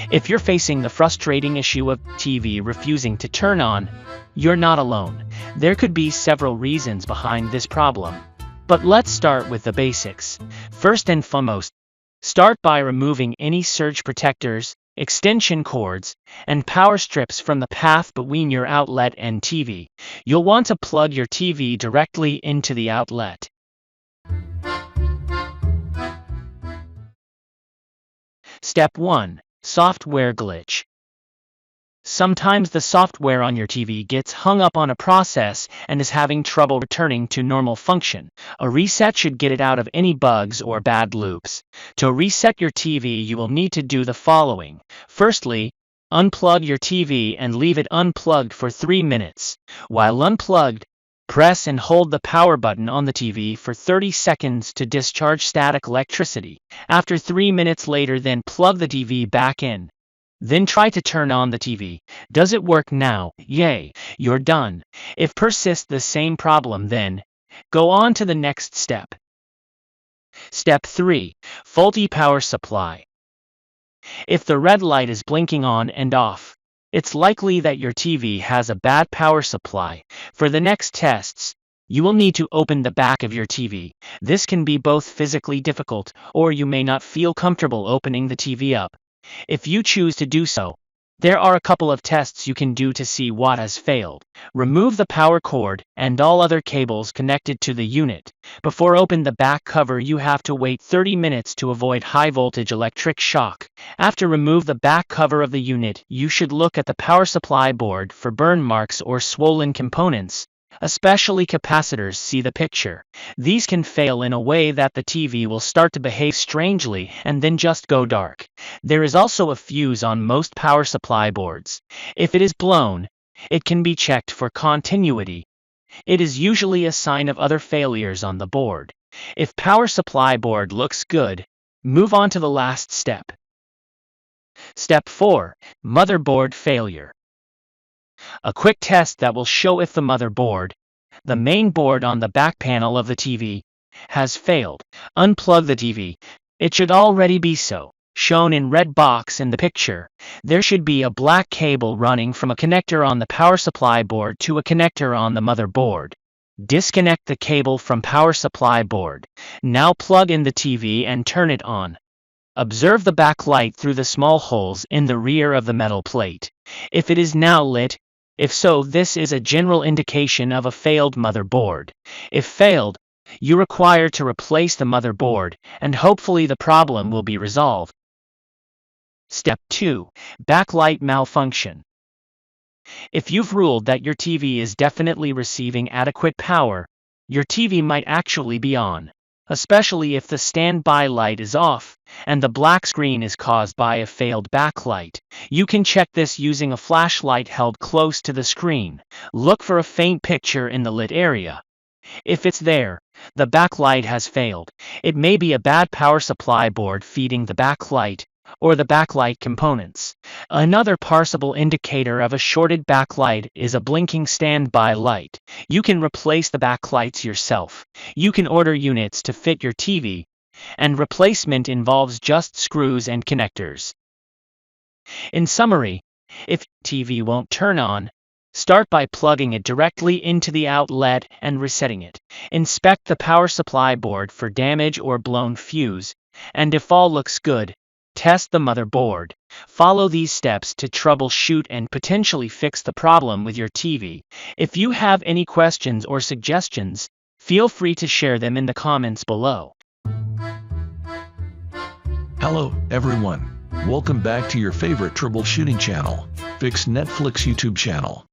If you're facing the frustrating issue of TV refusing to turn on, you're not alone. There could be several reasons behind this problem. But let's start with the basics. First and foremost, start by removing any surge protectors, extension cords, and power strips from the path between your outlet and TV. You'll want to plug your TV directly into the outlet. Step 1. Software glitch. Sometimes the software on your TV gets hung up on a process and is having trouble returning to normal function. A reset should get it out of any bugs or bad loops. To reset your TV, you will need to do the following. Firstly, unplug your TV and leave it unplugged for 3 minutes. While unplugged, press and hold the power button on the TV for 30 seconds to discharge static electricity. After 3 minutes later, then plug the TV back in. Then try to turn on the TV. Does it work now? Yay, you're done. If persists the same problem, then go on to the next step. Step 3. Faulty power supply. If the red light is blinking on and off, it's likely that your TV has a bad power supply. For the next tests, you will need to open the back of your TV. This can be both physically difficult, or you may not feel comfortable opening the TV up. If you choose to do so, there are a couple of tests you can do to see what has failed. Remove the power cord and all other cables connected to the unit. Before opening the back cover, you have to wait 30 minutes to avoid high voltage electric shock. After remove the back cover of the unit, you should look at the power supply board for burn marks or swollen components. Especially capacitors, see the picture. These can fail in a way that the TV will start to behave strangely and then just go dark. There is also a fuse on most power supply boards. If it is blown, it can be checked for continuity. It is usually a sign of other failures on the board. If power supply board looks good, move on to the last step. Step 4. Motherboard failure. A quick test that will show if the motherboard, the main board on the back panel of the TV, has failed. Unplug the TV. It should already be so. Shown in red box in the picture, there should be a black cable running from a connector on the power supply board to a connector on the motherboard. Disconnect the cable from power supply board. Now plug in the TV and turn it on. Observe the backlight through the small holes in the rear of the metal plate. If it is now lit, if so, this is a general indication of a failed motherboard. If failed, you require to replace the motherboard, and hopefully the problem will be resolved. Step 2. Backlight malfunction. If you've ruled that your TV is definitely receiving adequate power, your TV might actually be on, especially if the standby light is off and the black screen is caused by a failed backlight. You can check this using a flashlight held close to the screen. Look for a faint picture in the lit area. If it's there, the backlight has failed. It may be a bad power supply board feeding the backlight, or the backlight components. Another possible indicator of a shorted backlight is a blinking standby light. You can replace the backlights yourself. You can order units to fit your TV, and replacement involves just screws and connectors. In summary, if TV won't turn on, start by plugging it directly into the outlet and resetting it. Inspect the power supply board for damage or blown fuse, and if all looks good, test the motherboard. Follow these steps to troubleshoot and potentially fix the problem with your TV. If you have any questions or suggestions, feel free to share them in the comments below. Hello, everyone. Welcome back to your favorite troubleshooting channel, Fix Netflix YouTube channel.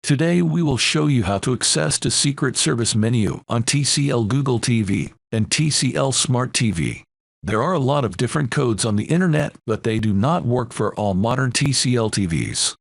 Today we will show you how to access the secret service menu on TCL Google TV and TCL Smart TV. There are a lot of different codes on the internet, but they do not work for all modern TCL TVs.